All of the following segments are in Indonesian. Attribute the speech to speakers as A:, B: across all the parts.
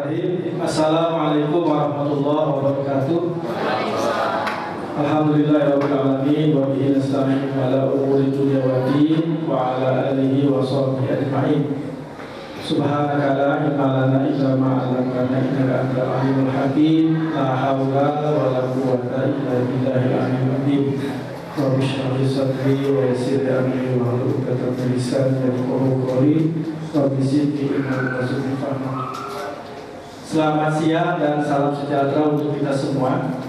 A: Bismillahirrahmanirrahim. Assalamualaikum warahmatullahi wabarakatuh. Alhamdulillahirabbil alamin wa bihi nasta'in ala umuri dunya waddin wa ala alihi wa sahbihi ajma'in. Subhanaka la ilma lana illa ma 'allamtana innaka antal alimul hakim. La haula wa la quwwata illa billahil aliyyil azim. Rabbi shrah li sadri wa yassir li amri wa hlul 'uqdatam min lisani yafqahu qawli. Rabbi zidni ilman warzuqni fahma. Selamat siang dan salam sejahtera untuk kita semua,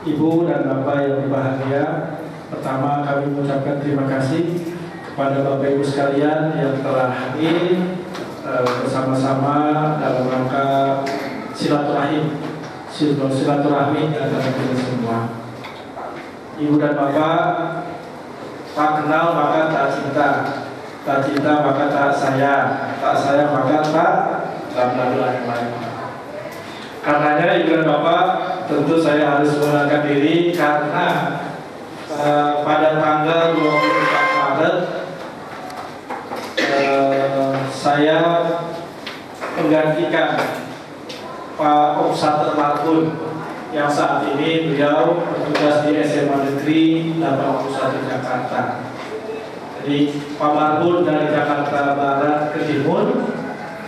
A: Ibu dan Bapak yang berbahagia. Pertama, kami mengucapkan terima kasih kepada Bapak Ibu sekalian yang telah hadir bersama-sama dalam rangka silaturahmi antara kita semua. Ibu dan Bapak, tak kenal maka tak cinta, tak cinta maka tak sayang, tak sayang maka tak lain-lain. Karenanya Ibu dan Bapak, tentu saya harus mengenalkan diri karena pada tanggal 24 Maret saya menggantikan Pak Opsater Marbun yang saat ini beliau bertugas di SMA Negeri 81 Jakarta. Jadi Pak Marbun dari Jakarta Barat ke Timur,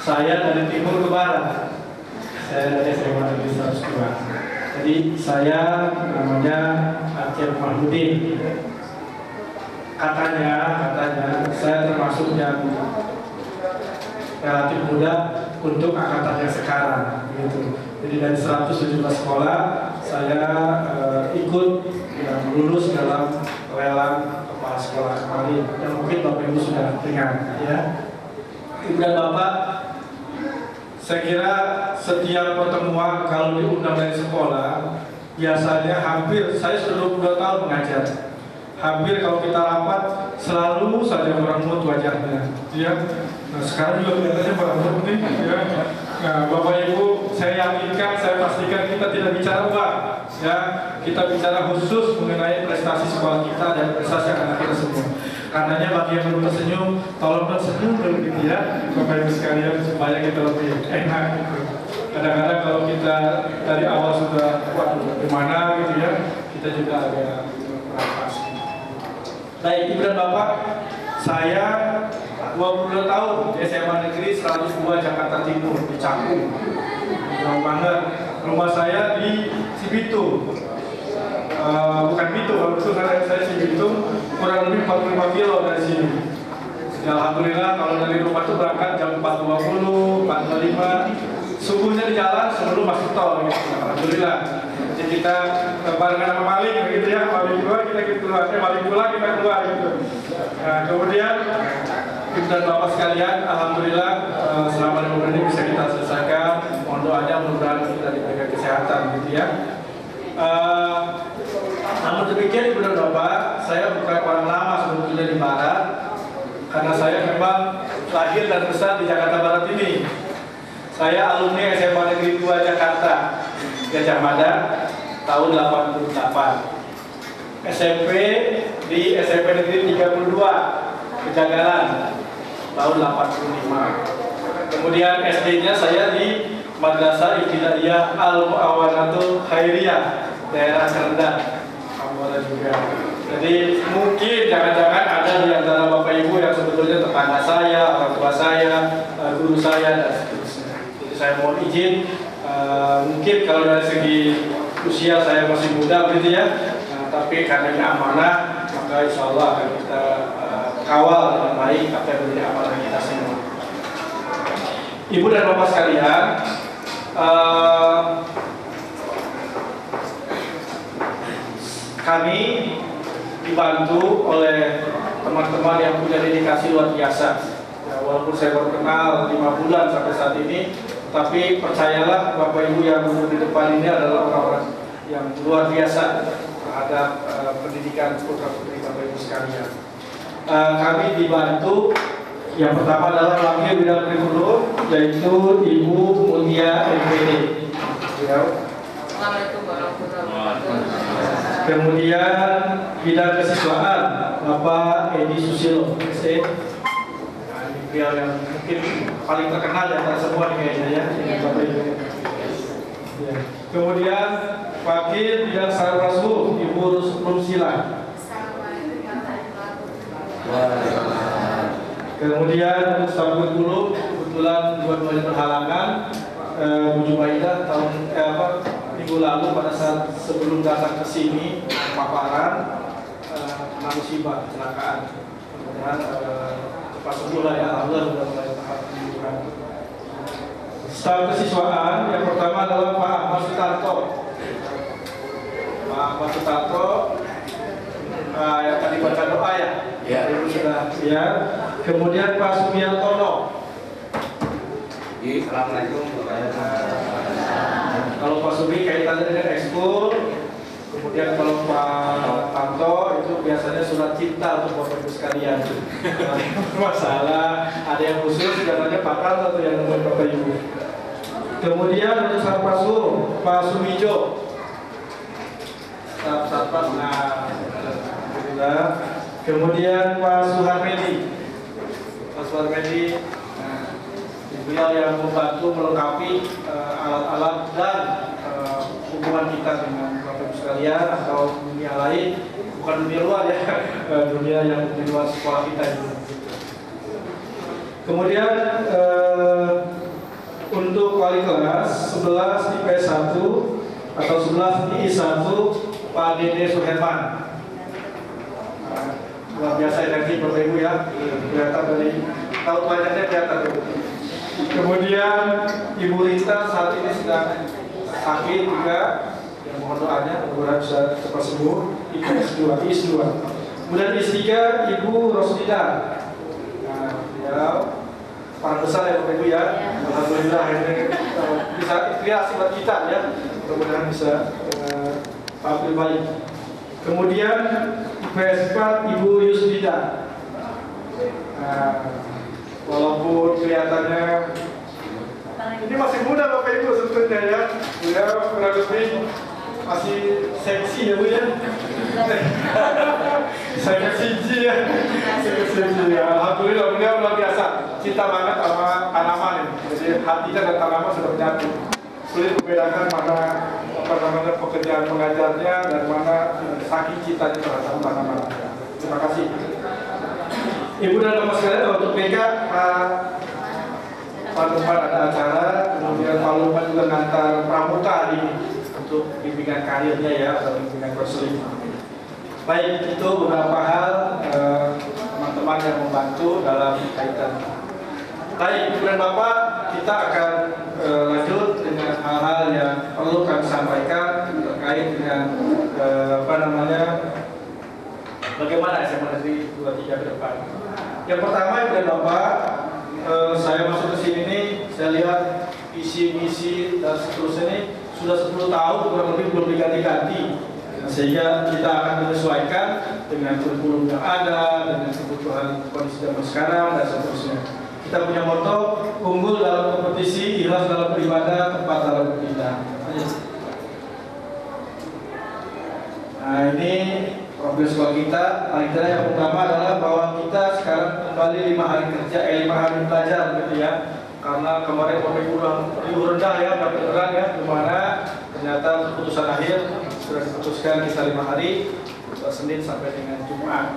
A: saya dari Timur ke Barat. Saya dari SMA Negeri 102. Jadi saya namanya Aceh Mahmudin. Katanya saya termasuk yang relatif muda untuk angkatan yang sekarang, gitu. Jadi dari 117 sekolah saya ikut yang lulus dalam lelang kepala sekolah kemarin. Yang mungkin Bapak Ibu sudah dengar, ya. Ibu dan Bapak, saya kira setiap pertemuan kalau diundang dari sekolah, biasanya hampir, saya sudah 22 tahun mengajar. Hampir kalau kita rapat, selalu saja merenggut wajahnya, ya. Nah, sekarang juga kelihatannya merenggut nih, ya. Nah, Bapak Ibu, saya yakinkan, saya pastikan kita tidak bicara uang, ya. Kita bicara khusus mengenai prestasi sekolah kita dan prestasi anak kita semua. Karenanya bagi yang belum tersenyum, tolong tersenyum dulu gitu ya, Bapak Ibu sekalian, supaya kita lebih enak gitu. Kadang-kadang kalau kita dari awal sudah gimana gitu ya, kita juga agak merapas. Baik, Ibu dan Bapak, saya 22 tahun di SMA Negeri 102 Jakarta Timur di Cakung. Jauh banget. Rumah saya di Cibitung. Bukan Bitung, kalau itu saya Cibitung, kurang lebih 45 kilo dari sini. Ya, alhamdulillah kalau dari rumah itu berangkat jam 4.20, 4.25. Subuhnya di jalan sebelum masuk tol, gitu. Alhamdulillah. Jadi kita barengan sama maling, gitu ya. Maling keluar, kita keluar. Maling pulang, kita keluar, gitu. Nah, kemudian Ibu dan Bapak sekalian, alhamdulillah selama 5 bulan ini bisa kita selesaikan. Mohon doanya, mudah-mudahan kita diberikan kesehatan, gitu ya. Namun demikian Ibu dan Bapak, saya bukan orang lama sebetulnya di Barat, karena saya memang lahir dan besar di Jakarta Barat ini. Saya alumni SMA Negeri 2 Jakarta, Gajah Mada, tahun 88. SMP di SMP Negeri 32, Kejagalan, tahun 85. Kemudian SD-nya saya di Madrasah Ibtidaiyah Al-Mu'awanatul Khairiyah, daerah Serdang, Ambora juga. Jadi mungkin jangan-jangan ada di antara Bapak Ibu yang sebetulnya tetangga saya, orang tua saya, guru saya, dan seterusnya. Jadi saya mohon izin, mungkin kalau dari segi usia saya masih muda begitu ya, tapi karena ini amanah, maka insya Allah akan kita kawal dengan baik apa yang menjadi amanah kita semua. Ibu dan Bapak sekalian, kami dibantu oleh teman-teman yang punya dedikasi luar biasa. Ya, walaupun saya baru kenal 5 bulan sampai saat ini, tapi percayalah Bapak Ibu yang duduk di depan ini adalah orang-orang yang luar biasa terhadap pendidikan putra-putri Bapak Ibu sekalian. Kami dibantu, yang pertama adalah Wakil Bidang Kurikulum, yaitu Ibu Mutia MPD.
B: Assalamualaikum warahmatullahi wabarakatuh.
A: Kemudian Bidang Kesiswaan Bapak Edi Susilo, beliau yang mungkin paling terkenal di antara semua nih kayaknya ya. Ya. Kemudian Wakil Bidang Sarana Prasmu Ibu Rumsila. Kemudian Ustaz Guru kebetulan dua-duanya berhalangan. Bu Jubaidah minggu lalu pada saat sebelum datang ke sini paparan kena musibah kecelakaan. Kemudian lepas sembuh lah ya, alhamdulillah sudah mulai tahap penyembuhan. Staf kesiswaan yang pertama adalah Pak Ahmad Sutarto. Pak Ahmad Sutarto yang tadi baca doa ya. Ya, itu sudah ya. Kemudian Pak Sumiantono.
C: Assalamualaikum.
A: Kalau Pak Sumi kaitannya dengan ekskul. Kemudian kalau Pak Tanto itu biasanya surat cinta untuk Bapak Ibu sekalian. Masalah ada yang khusus biasanya Pak Tanto atau yang untuk Bapak Ibu. Kemudian untuk Sarpasu Pak Sumijo. Sarpas kemudian Pak Suharmedi. Pak Suharmedi beliau yang membantu melengkapi alat-alat dan hubungan kita dengan Bapak Ibu sekalian atau dunia lain, bukan dunia luar ya, dunia yang di luar sekolah kita itu. Kemudian untuk wali kelas 11 IPS 1 atau 11 II 1 Pak Dede Suherman. Luar biasa energi Bapak Ibu ya, kelihatan dari tahu banyaknya kelihatan. Kemudian Ibu Rita saat ini sedang sakit juga, yang mohon doanya mudah-mudahan bisa cepat sembuh. IPS 2, IS 2. Kemudian IS 3 Ibu Rosdida. Nah, ya para besar ya Bapak Ibu ya. Alhamdulillah akhirnya bisa inspirasi buat kita ya. Mudah-mudahan bisa tampil baik. Kemudian IPS 4 Ibu Yusdida. Nah, walaupun kelihatannya ini masih muda Bapak Ibu sebetulnya ya, beliau kurang lebih masih seksi ya Bu ya. Saya seksi ya, alhamdulillah beliau luar biasa, cinta banget sama tanaman ini. Jadi hatinya dan tanaman sudah menyatu. Sulit membedakan mana pekerjaan pengajarnya dan mana saking cintanya terhadap tanaman. Terima kasih. Ibu dan Bapak sekalian, untuk PK Pak Lukman ada acara, kemudian Pak Lukman juga ngantar pramuka hari ini untuk bimbingan karirnya ya, atau bimbingan konseling. Baik, itu beberapa hal teman-teman yang membantu dalam kaitan. Baik, Ibu dan Bapak, kita akan lanjut dengan hal-hal yang perlu kami sampaikan terkait dengan bagaimana SMA Negeri 23 ke depan. Yang pertama Ibu dan Bapak, saya masuk ke sini nih, saya lihat visi-misi dan seterusnya ini sudah 10 tahun kurang lebih belum diganti-ganti, sehingga kita akan menyesuaikan dengan kurikulum yang ada, dengan kebutuhan kondisi zaman sekarang dan seterusnya. Kita punya moto, unggul dalam kompetisi, ikhlas dalam beribadah, tepat dalam bertindak. Nah ini problem sekolah kita, paling tidak yang utama adalah bahwa kita sekarang kembali 5 hari kerja, 5 hari belajar gitu ya. Karena kemarin libur rendah ya, beneran ya, dimana ternyata keputusan akhir sudah diputuskan kita 5 hari, Senin sampai dengan Jumat.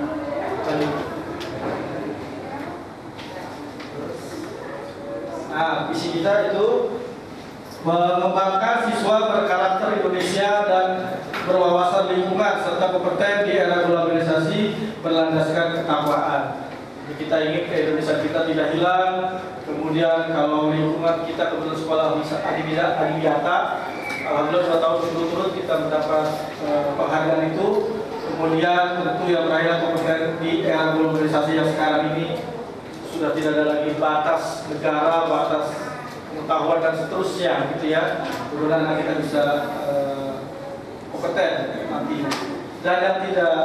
A: Nah, visi kita itu mengembangkan siswa berkarakter Indonesia dan berwawasan lingkungan serta kompeten di era globalisasi berlandaskan ketakwaan. Jadi kita ingin ke Indonesia kita tidak hilang. Kemudian kalau lingkungan kita kebetulan sekolah bisa adiwiyata, alhamdulillah 2 tahun berturut-turut kita mendapat penghargaan itu. Kemudian tentu yang berakhir kompeten di era globalisasi yang sekarang ini sudah tidak ada lagi batas negara, batas pengetahuan dan seterusnya gitu ya. Mudah-mudahan kita bisa kompeten nanti. Dan yang tidak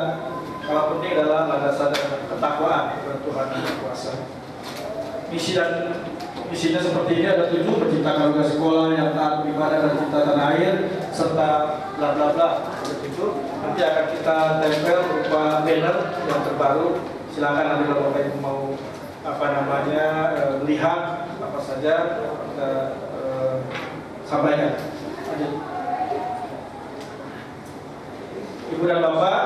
A: kalah penting adalah landasan ketakwaan kepada Tuhan Yang Kuasa. Misinya seperti ini, ada 7: menciptakan warga sekolah yang taat beribadah dan cinta tanah air serta bla bla bla. Itu nanti akan kita tempel berupa banner yang terbaru. Silakan nanti kalau Bapak Ibu mau melihat apa saja kita sampaikan. Lanjut. Ibu dan Bapak,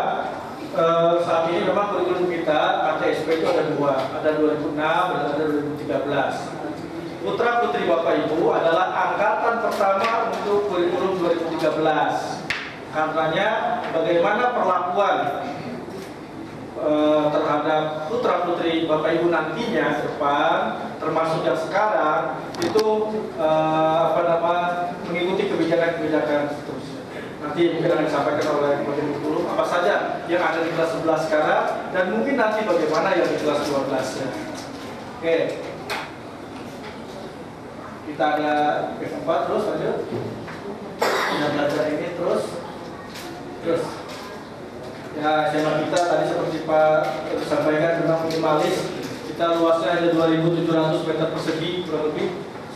A: saat ini memang kurikulum kita KTSP itu ada dua, ada 2006 dan ada 2013. Putra putri Bapak Ibu adalah angkatan pertama untuk kurikulum 2013. Karenanya bagaimana perlakuan terhadap putra putri Bapak Ibu nantinya depan, termasuk yang sekarang itu mengikuti kebijakan-kebijakan seterusnya. Nanti mungkin akan disampaikan oleh Bapak Guru apa saja yang ada di kelas 11 sekarang dan mungkin nanti bagaimana yang di kelas 12-nya. Oke. Kita ada F4 terus aja. Kita belajar ini terus. Ya, SMA kita tadi seperti Pak sampaikan memang minimalis. Kita luasnya ada 2.700 meter persegi kurang lebih.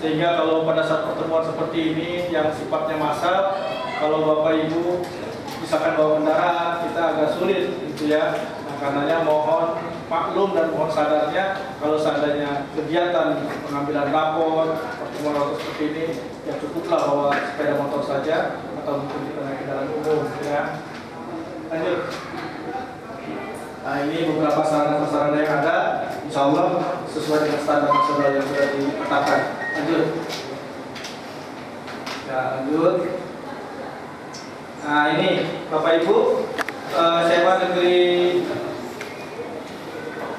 A: Sehingga kalau pada saat pertemuan seperti ini yang sifatnya massal, kalau Bapak Ibu misalkan bawa kendaraan, kita agak sulit gitu ya. Nah, karenanya mohon maklum dan mohon sadarnya kalau seandainya kegiatan pengambilan rapor, pertemuan seperti ini, ya cukuplah bawa sepeda motor saja atau mungkin kita naik kendaraan umum ya. Lanjut. Nah, ini beberapa sarana-sarana yang ada, insya Allah sesuai dengan standar nasional yang sudah ditetapkan. Lanjut. Ya, lanjut. Nah, ini Bapak Ibu, SMA Negeri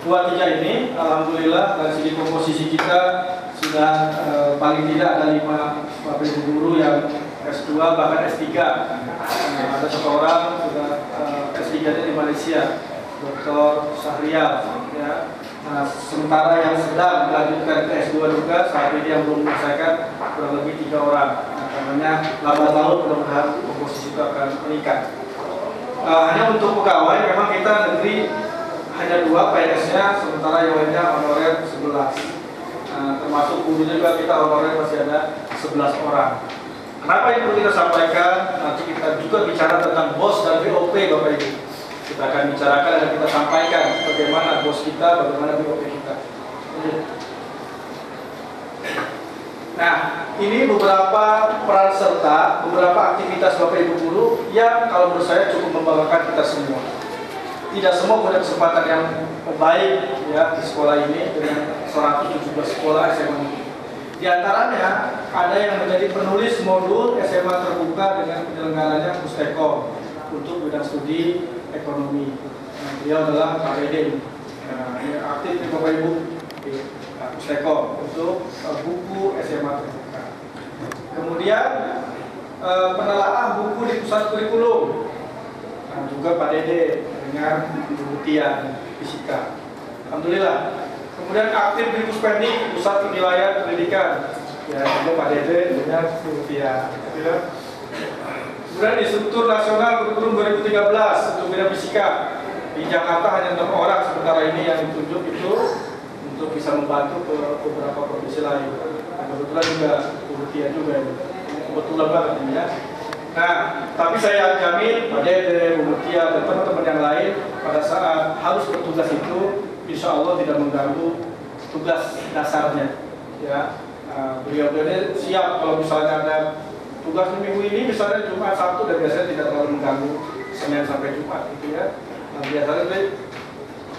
A: 23 ini, alhamdulillah dari segi komposisi kita sudah paling tidak ada 5 Bapak Ibu guru yang S2 bahkan S3. Ada seorang sudah S3-nya di Malaysia, Dr. Syahrial ya. Nah, sementara yang sedang melanjutkan ke S2 juga saat ini yang belum menyelesaikan kurang lebih 3 orang. Nah, karena lambat laun mudah-mudahan komposisi itu akan meningkat. Hanya untuk pegawai memang kita negeri hanya 2 PNS-nya, sementara yang lainnya honorer 11. Termasuk gurunya juga kita honorer masih ada 11 orang. Kenapa yang perlu kita sampaikan? Nanti kita juga bicara tentang BOS dan BOP Bapak Ibu. Kita akan bicarakan dan kita sampaikan bagaimana BOS kita, bagaimana BOP kita. Nah, ini beberapa peran serta, beberapa aktivitas Bapak Ibu guru yang kalau menurut saya cukup membanggakan kita semua. Tidak semua punya kesempatan yang baik ya di sekolah ini dengan 117 sekolah SMA. Di antaranya ada yang menjadi penulis modul SMA terbuka dengan penyelenggaranya Pustekom untuk bidang studi ekonomi. Nah, beliau adalah Pak Dede. Nah, ini aktif di Bapak Ibu di Pustekom untuk buku SMA terbuka. Kemudian penelaah buku di pusat kurikulum. Nah, juga Pak Dede dengan Bu Tia Fisika. Alhamdulillah. Kemudian aktif di Puspendi, Pusat Penilaian Pendidikan. Ya, juga Pak Dede dengan Bu Tia. Kemudian di struktur nasional kurikulum 2013 untuk bidang fisika. Di Jakarta hanya 6 orang, sementara ini yang ditunjuk itu untuk bisa membantu ke beberapa provinsi lain. Nah, kebetulan juga Bu Tia juga ini. Kebetulan banget ini ya. Nah, tapi saya jamin Pak Dede, Bu Tia, dan teman-teman yang lain pada saat harus bertugas itu insya Allah tidak mengganggu tugas dasarnya. Ya, beliau-beliau siap kalau misalnya ada tugas minggu ini, misalnya Jumat, Sabtu, dan biasanya tidak terlalu mengganggu Senin sampai Jumat, gitu ya. Nah, biasanya dia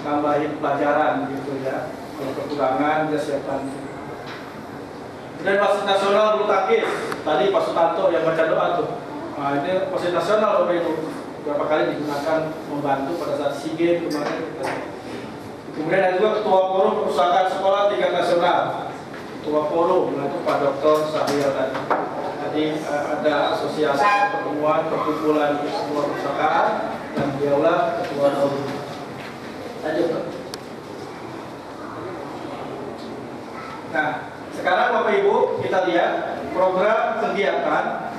A: nambahin pelajaran, gitu ya. Kalau kekurangan dia siapkan. Dan wasit nasional bulu tangkis, tadi Pak Sutanto yang baca doa tuh. Nah, ini wasit nasional Bapak Ibu berapa kali digunakan membantu pada saat SEA Games kemarin. Kemudian ada juga Ketua Forum Perusahaan Sekolah Tingkat Nasional. Ketua Forum, itu Pak Dr. Syahrial tadi. Jadi ada asosiasi pertemuan perkumpulan sebuah perusahaan dan dialah Ketua Forum. Lanjut. Nah, sekarang Bapak Ibu kita lihat program kegiatan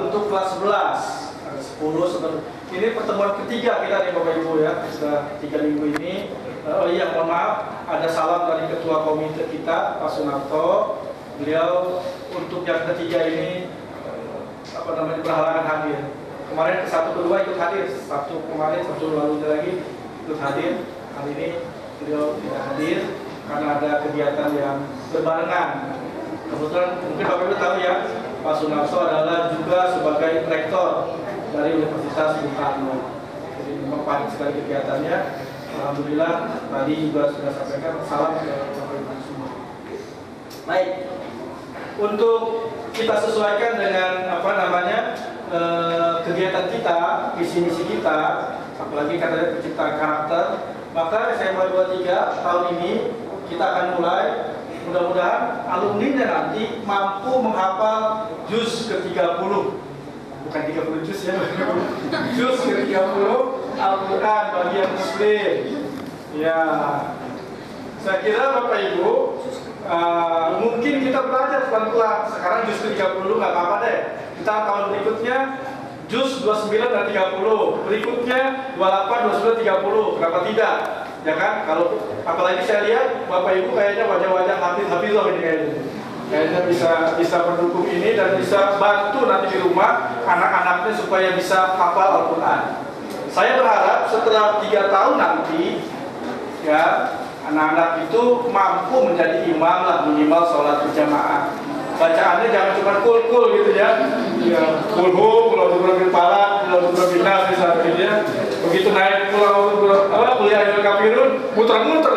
A: untuk kelas 11. Ada 10 sebenarnya. Ini pertemuan ketiga kita nih Bapak Ibu ya, sudah 3 minggu ini. Oh iya, mohon maaf, ada salam dari Ketua Komite kita, Pak Sunarto. Beliau untuk yang ketiga ini berhalangan hadir. Kemarin ke-1 kedua ikut hadir, Sabtu kemarin, Sabtu lalu lagi ikut hadir. Hari ini beliau tidak hadir. karena ada kegiatan yang berbarengan. Kebetulan mungkin Bapak Ibu tahu ya, Pak Sunarso adalah juga sebagai rektor dari Universitas Bung Karno. Jadi memang padat sekali kegiatannya. Alhamdulillah tadi juga sudah sampaikan salam ke Bapak Ibu semua. Baik, untuk kita sesuaikan dengan kegiatan kita, visi misi kita, apalagi katanya penciptaan karakter, maka SMA 23 tahun ini kita akan mulai. Mudah-mudahan alumninya nanti mampu menghafal juz ke-30, bukan 30 juz ya, juz ke-30 Al-Quran bagi yang muslim. Ya, saya kira Bapak Ibu mungkin kita belajar pelan-pelan. Sekarang juz ke-30 nggak apa-apa deh. Kita tahun berikutnya juz 29 dan 30, berikutnya 28, 29, 30. Kenapa tidak? Ya kan? Kalau apalagi saya lihat Bapak Ibu kayaknya wajah-wajah hafizah ini kayaknya bisa mendukung ini dan bisa bantu nanti di rumah anak-anaknya supaya bisa hafal Al-Quran. Saya berharap setelah 3 tahun nanti ya anak-anak itu mampu menjadi imam lah, minimal sholat berjamaah. Bacaannya jangan cuma kul gitu ya. Ya, kulhu, kulhu kepala, kulhu bina misalnya. Begitu naik kuliah ilmu kafirun, muter-muter.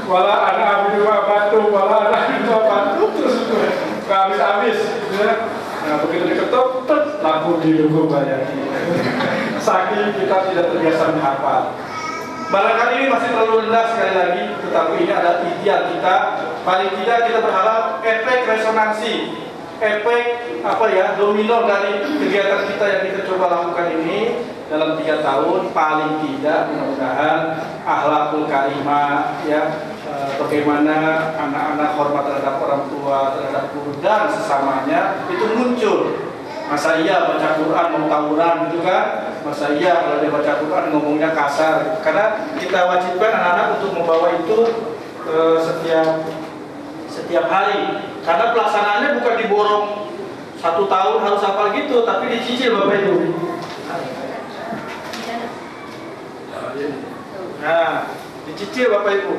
A: Wala anak abdu batu, wala anak abdu batu terus habis-habis gitu ya. Nah, begitu diketok, lampu didukung banyak. Saking kita tidak terbiasa menghafal. Barangkali ini masih terlalu rendah sekali lagi, tetapi ini adalah ideal kita. Paling tidak kita berharap efek resonansi, efek domino dari kegiatan kita yang kita coba lakukan ini dalam 3 tahun, paling tidak mudah-mudahan akhlakul karimah ya, bagaimana anak-anak hormat terhadap orang tua, terhadap guru dan sesamanya itu muncul. Masa iya baca Quran mau tawuran gitu kan? Masa iya kalau dia baca Quran ngomongnya kasar? Karena kita wajibkan anak-anak untuk membawa itu setiap hari. Karena pelaksanaannya bukan diborong 1 tahun harus hafal gitu, tapi dicicil Bapak Ibu. Nah, dicicil Bapak Ibu.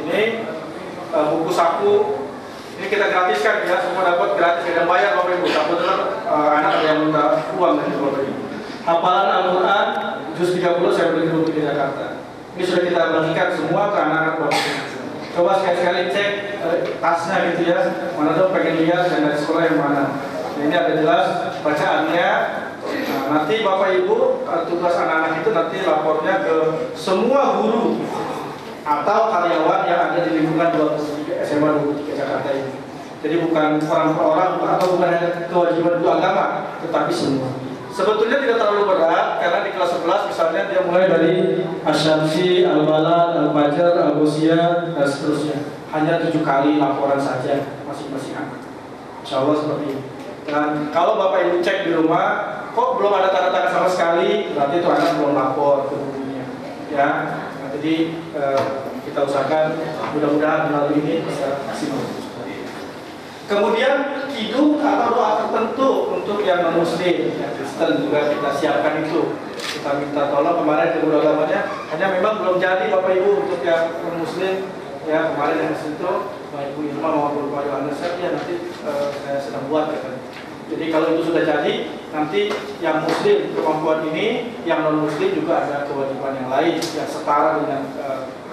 A: Ini buku saku. Ini kita gratiskan ya, semua dapat gratis, tidak bayar Bapak Ibu. Kebetulan anak ada yang minta uang dari Bapak Ibu. Hafalan Al-Quran juz 30 saya beli di Jakarta. Ini sudah kita bagikan semua ke anak-anak Bapak Ibu. Coba sekali-sekali cek tasnya gitu ya, mana dong pengen lihat dan dari sekolah yang mana. Nah, ini ada jelas bacaannya. Nah, nanti Bapak Ibu tugas anak-anak itu nanti lapornya ke semua guru atau karyawan yang ada di lingkungan SMA 23 Jakarta ini. Jadi bukan orang per orang atau bukan hanya kewajiban guru agama, tetapi semua. Sebetulnya tidak terlalu berat karena di kelas 11 misalnya dia mulai dari Asyamsi, Al-Balad, Al-Fajr, Al-Ghusyah dan seterusnya. Hanya 7 kali laporan saja masing-masing anak. Insya Allah seperti ini. Dan kalau Bapak Ibu cek di rumah, kok belum ada tanda-tanda sama sekali, berarti itu anak belum lapor ke gurunya. Ya. Jadi kita usahakan mudah-mudahan melalui ini bisa maksimal. Kemudian kidung atau doa tertentu untuk yang non-muslim, yang Kristen juga kita siapkan itu. Kita minta tolong kemarin ke guru agamanya, hanya memang belum jadi Bapak Ibu untuk yang non-muslim. Ya kemarin yang itu Bapak Ibu Irma maupun Pak Yohanes ya nanti saya sedang buat kan. Jadi kalau itu sudah jadi, nanti yang muslim kemampuan ini, yang non-muslim juga ada kewajiban yang lain yang setara dengan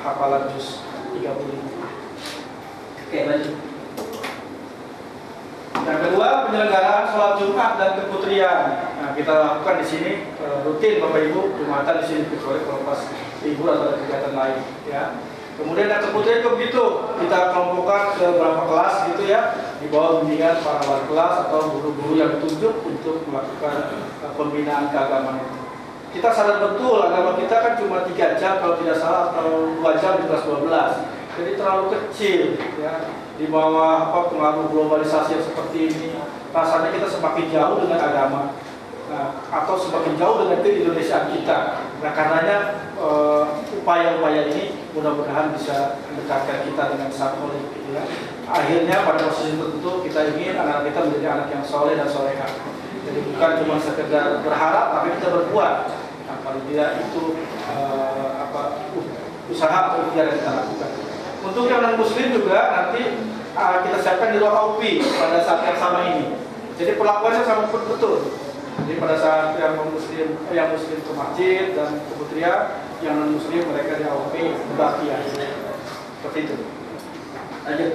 A: hafalan juz 30. Oke, lanjut. Yang kedua, penyelenggaraan sholat Jumat dan keputrian. Nah, kita lakukan di sini rutin Bapak Ibu, Jumatan di sini kecuali kalau pas libur atau ada kegiatan lain, ya. Kemudian yang keputrian itu begitu, kita kelompokkan ke beberapa kelas gitu ya, di bawah bimbingan para wali kelas atau guru-guru yang ditunjuk untuk melakukan pembinaan keagamaan itu. Kita sadar betul agama kita kan cuma 3 jam kalau tidak salah atau 2 jam di kelas 12. Jadi terlalu kecil ya, di bawah pengaruh globalisasi yang seperti ini. Rasanya kita semakin jauh dengan agama. Atau semakin jauh dengan Indonesia kita. Nah karenanya upaya-upaya ini mudah-mudahan bisa mendekatkan kita dengan sang politik ya. Akhirnya pada posisi tertentu kita ingin anak kita menjadi anak yang soleh dan soleha. Jadi bukan cuma sekedar berharap tapi kita berbuat. Nah, paling tidak itu usaha atau ikhtiar yang kita lakukan. Untuk yang non muslim juga nanti kita siapkan di ruang AUPI pada saat yang sama ini. Jadi perlakuannya sama betul. Jadi pada saat yang muslim ke masjid dan ke Putria, yang non muslim mereka di AUPI berbakti ya. Seperti itu. Lanjut.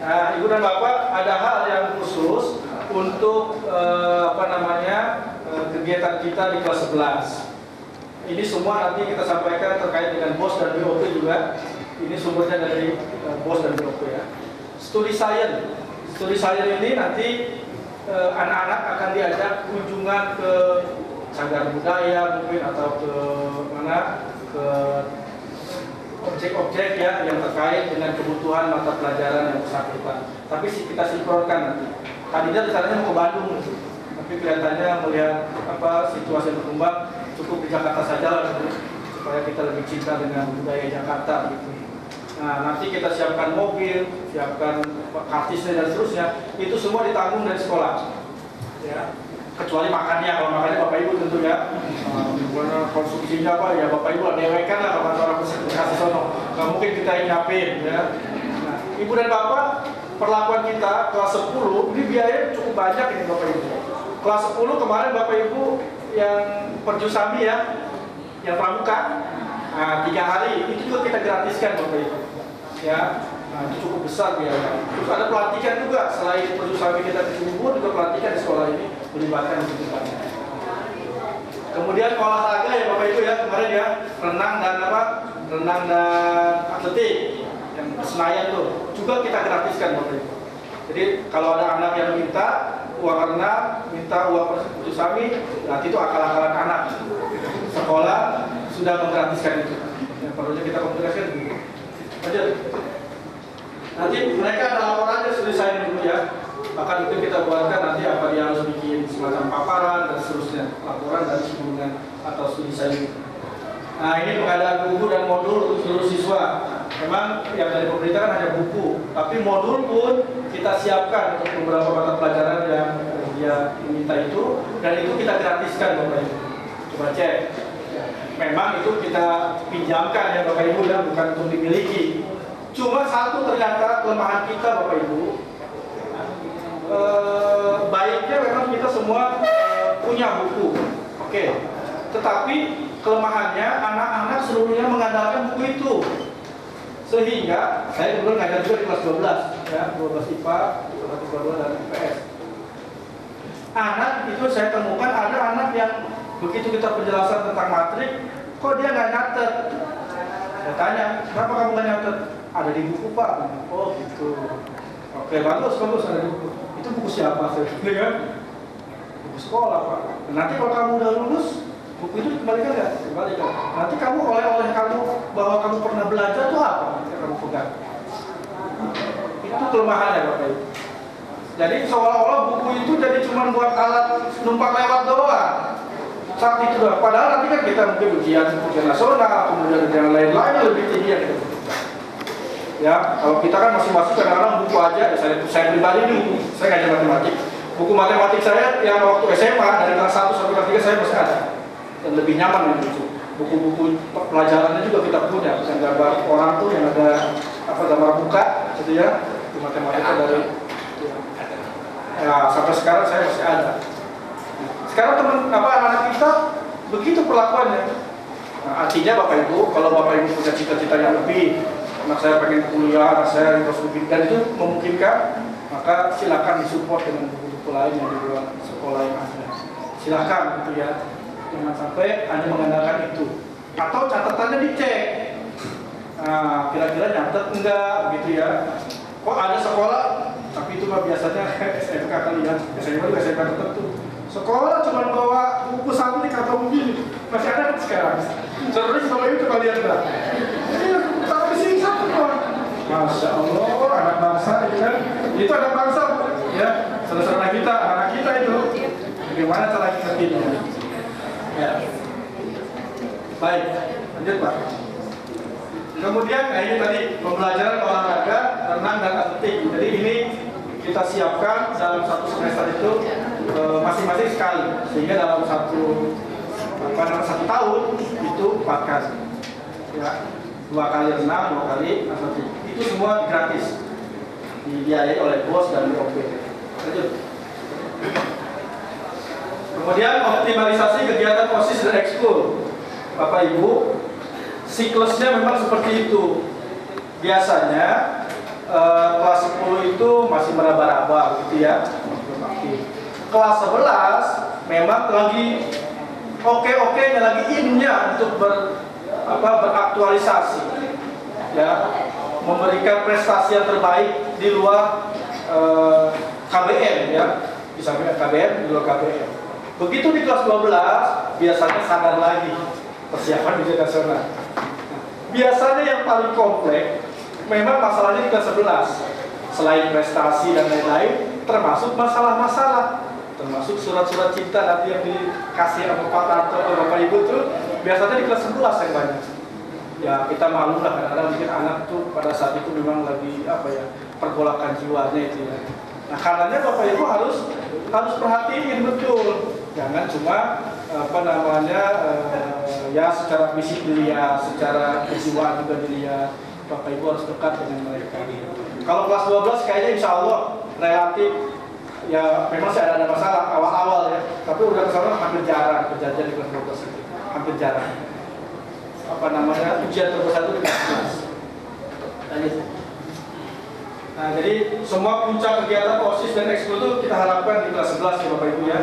A: Nah, Ibu dan Bapak, ada hal yang khusus untuk kegiatan kita di kelas 11. Ini semua nanti kita sampaikan terkait dengan BOS dan BOP juga. Ini sumbernya dari BOS dan BOP ya. Studi science ini nanti anak-anak akan diajak kunjungan ke cagar budaya mungkin atau ke objek-objek ya yang terkait dengan kebutuhan mata pelajaran yang bersangkutan. Tapi kita sinkronkan nanti. Tadinya rencananya mau ke Bandung, tapi kelihatannya melihat situasi berkembang cukup di Jakarta saja lah, supaya kita lebih cinta dengan budaya Jakarta gitu. Nah, nanti kita siapkan mobil, siapkan kartisnya dan seterusnya, itu semua ditanggung dari sekolah. Ya. Kecuali makannya, kalau makannya Bapak Ibu tentu ya. Konsumsinya ya Bapak Ibu dewekan lah kalau orang kasih sono. Nggak mungkin kita nyiapin ya. Nah, Ibu dan Bapak, perlakuan kita kelas 10 ini biaya cukup banyak ini Bapak Ibu. Kelas 10 kemarin Bapak Ibu yang perjusami ya, yang pramuka, 3 hari itu juga kita gratiskan Bapak Ibu. Ya, itu cukup besar biaya. Terus ada pelatihan juga selain perjusami kita di Cibubur, juga pelatihan di sekolah ini melibatkan cukup banyak. Kemudian olahraga ya Bapak Ibu ya kemarin ya, renang dan atletik yang Senayan tuh juga kita gratiskan Bapak Ibu. Jadi kalau ada anak yang minta uang renang, minta uang perjusami, nanti itu akal-akalan anak. Sekolah sudah menggratiskan itu. Yang perlunya kita komunikasikan dulu. Lanjut. Nanti mereka ada laporannya sudah saya dulu ya. Bahkan mungkin kita buatkan nanti apa dia harus bikin semacam paparan dan seterusnya, laporan dari sebelumnya atau studi saya. Nah ini pengadaan buku dan modul untuk seluruh siswa. Memang yang dari pemerintah kan hanya buku, tapi modul pun kita siapkan untuk beberapa mata pelajaran yang dia minta itu, dan itu kita gratiskan Bapak Ibu. Coba cek. Memang itu kita pinjamkan ya Bapak Ibu ya, bukan untuk dimiliki. Cuma satu ternyata kelemahan kita Bapak Ibu, baiknya memang kita semua punya buku, oke. Tetapi kelemahannya anak-anak seluruhnya mengandalkan buku itu. Sehingga saya kebetulan ngajar juga di kelas 12 ya, 12 IPA, 1, 2, dan IPS. Anak itu saya temukan ada anak yang begitu kita penjelasan tentang matrik, kok dia nggak nyatet. Saya tanya, kenapa kamu nggak nyatet? Ada di buku Pak. Oh gitu. Oke, bagus ada di buku. Itu buku siapa? Saya kan? Buku sekolah Pak. Nanti kalau kamu udah lulus, buku itu dikembalikan nggak? Kembalikan. Nanti kamu oleh kamu bahwa kamu pernah belajar itu apa? Kamu pegang. Itu kelemahannya Bapak Ibu. Jadi seolah-olah buku itu jadi cuma buat alat numpang lewat doang. Saat itu dah. Padahal nanti kan kita mungkin ujian nasional, kemudian yang lain-lain lebih tinggi yang kita butuhkan. Ya, kalau kita kan masing-masing kadang-kadang buku aja. Saya pribadi ini buku, saya ngajar matematik. Buku matematik saya yang waktu SMA dari kelas 1 sampai kelas 3 saya masih ada. Dan lebih nyaman gitu. Buku-buku pelajarannya juga kita punya. Yang gambar orang tuh yang ada gambar muka, gitu ya. Itu matematika dari. Ya, sampai sekarang saya masih ada. Sekarang anak-anak kita begitu perlakuannya. Nah, artinya Bapak Ibu, kalau Bapak Ibu punya cita-cita yang lebih, anak saya pengen kuliah, anak saya harus lebih, dan itu memungkinkan, maka silakan disupport dengan buku-buku lain yang di luar sekolah yang ada. Silakan gitu ya. Jangan sampai hanya mengandalkan itu. Atau catatannya dicek. Nah, kira-kira nyatet enggak gitu ya. Kok ada sekolah, tapi itu mah biasanya SMK kali ya. SMK juga SMK tertentu. Sekolah cuma bawa buku satu di kantong begini. Masih ada sekarang. Terus kalau itu kalian enggak. Ini taruh di sini satu doang. Masya Allah, anak bangsa itu kan. Itu anak bangsa ya. Saudara kita, anak kita itu. Bagaimana cara kita ini? Ya. Baik, lanjut Pak. Kemudian ini tadi pembelajaran olahraga, renang dan atletik. Jadi ini kita siapkan dalam satu semester itu masing-masing sekali, sehingga dalam satu tahun itu 4 kali. ya, 2 kali renang, 2 kali atletik. Itu semua gratis, dibiayai oleh bos dan OP. Lanjut. Kemudian optimalisasi kegiatan OSIS dan ekskul. Bapak Ibu, siklusnya memang seperti itu. Biasanya kelas 10 itu masih meraba-raba gitu ya. Kelas 11 memang lagi oke-okenya, lagi in-nya untuk beraktualisasi, ya, memberikan prestasi yang terbaik di luar KBM, ya, bisa KBM, di luar KBM. Begitu di kelas 12 biasanya sadar lagi persiapan ujian nasional. Biasanya yang paling kompleks memang masalahnya di kelas 11. Selain prestasi dan lain-lain, termasuk masalah-masalah, termasuk surat-surat cinta nanti yang dikasih sama Pak Tarto atau Bapak Ibu tuh biasanya di kelas 11 yang banyak. Ya kita malu lah, kadang-kadang mungkin anak tuh pada saat itu memang lagi pergolakan jiwanya itu ya. Nah karenanya Bapak Ibu harus perhatiin betul, jangan cuma ya secara fisik dilihat, secara kejiwaan juga dilihat. Bapak Ibu harus dekat dengan mereka. Kalau kelas 12 kayaknya insya Allah relatif, ya memang sih ada masalah awal-awal ya, tapi udah kesana hampir jarang kejadian di kelas 12 itu, hampir jarang. Ujian terbesar itu di kelas 11. Nah jadi semua puncak kegiatan OSIS dan ekskul itu kita harapkan di kelas 11 ya Bapak Ibu ya.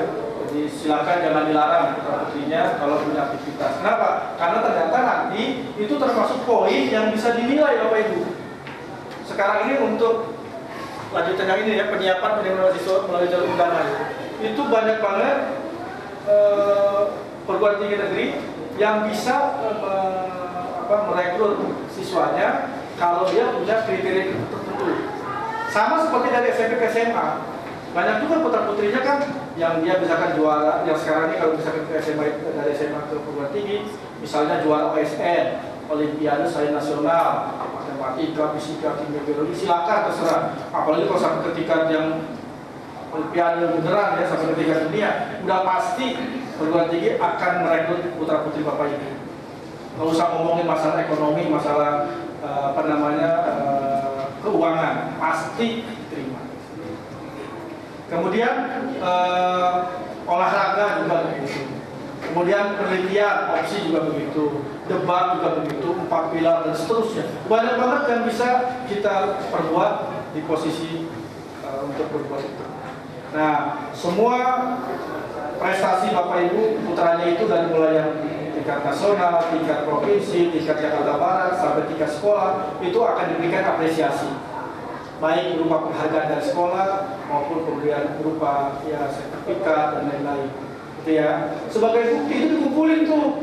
A: Jadi silakan jangan dilarang putra-putrinya kalau punya aktivitas. Kenapa? Karena ternyata nanti itu termasuk poin yang bisa dinilai Bapak Ibu. Sekarang ini untuk lanjutan yang ini ya, penyiapan mahasiswa melalui jalur undangan. Itu banyak banget perguruan tinggi negeri yang bisa merekrut siswanya kalau dia punya kriteria tertentu. Sama seperti dari SMP ke SMA. Banyak juga putra-putrinya kan yang dia misalkan juara, yang sekarang ini kalau misalkan ke SMA, dari SMA ke perguruan tinggi, misalnya juara OSN, Olimpiade Sains Nasional, matematika, fisika, kimia, biologi, silakan terserah. Apalagi kalau sampai ke tingkat yang Olimpiade beneran ya, sampai ke tingkat dunia, udah pasti perguruan tinggi akan merekrut putra-putri Bapak Ibu. Nggak usah ngomongin masalah ekonomi, masalah keuangan, pasti diterima. Kemudian olahraga juga begitu. Kemudian penelitian, opsi juga begitu, debat juga begitu, 4 pilar dan seterusnya. Banyak banget yang bisa kita perbuat di posisi untuk berbuat itu. Nah, semua prestasi Bapak Ibu putranya itu dari mulai yang tingkat nasional, tingkat provinsi, tingkat Jakarta Barat, sampai tingkat sekolah, itu akan diberikan apresiasi. Baik berupa penghargaan dari sekolah maupun kemudian berupa ya sertifikat dan lain-lain. Gitu ya. Sebagai bukti itu dikumpulin tuh.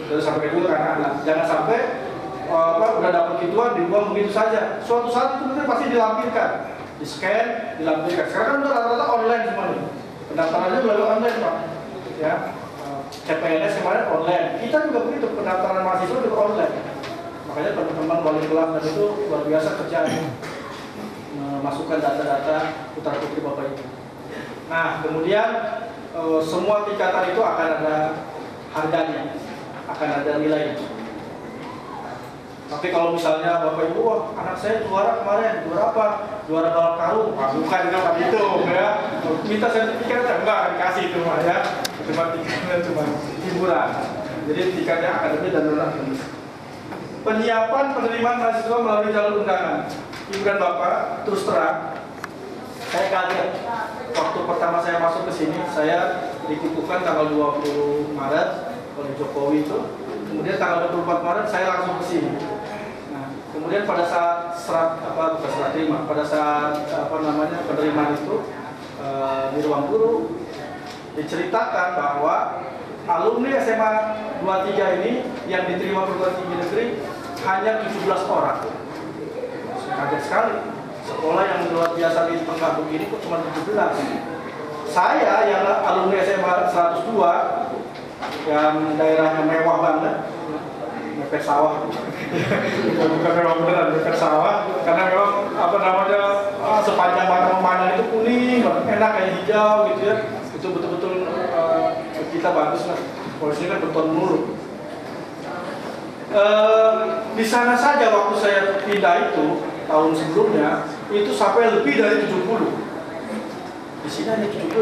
A: Terus sampai kedua karena anak. Jangan sampai udah dapat gituan dibuang begitu saja. Suatu saat itu pasti dilampirkan, di-scan, dilampirkan. Sekarang kan udah rata-rata online semua nih. Pendaftarannya melalui online Pak. Ya. CPNS kemarin online. Kita juga begitu, pendaftaran mahasiswa juga online. Makanya teman-teman wali kelas dan itu luar biasa kerjaannya. Memasukkan data-data putra-putri Bapak Ibu. Nah, kemudian semua tingkatan itu akan ada harganya, akan ada nilainya. Tapi kalau misalnya Bapak Ibu, wah anak saya juara kemarin, juara apa? Juara balap karung, bukan kan itu, ya. Minta sertifikat enggak dikasih itu ya. Cuma tingkatnya cuma hiburan. Jadi tingkatnya akademik dan non-akademik. Penyiapan penerimaan mahasiswa melalui jalur undangan. Ibu dan Bapak, terus terang, saya kaget. Waktu pertama saya masuk ke sini, saya dikukuhkan tanggal 20 Maret oleh Jokowi itu. Kemudian tanggal 24 Maret saya langsung ke sini. Nah, kemudian pada saat pada saat penerimaan itu di ruang guru diceritakan bahwa alumni SMA 23 ini yang diterima perguruan tinggi negeri hanya 17 orang. Kaget sekali. Sekolah yang luar biasa di tengah begini kok cuma 17. Saya yang alumni SMA 102 yang daerahnya mewah banget, mepet sawah. Bukan mewah beneran, mepet sawah. Karena memang sepanjang mata memandang itu kuning, enak kayak hijau gitu ya. Itu betul-betul kita bagus lah. Polisi kan beton mulu. Di sana saja waktu saya pindah itu tahun sebelumnya itu sampai lebih dari 70. Di sini hanya 17.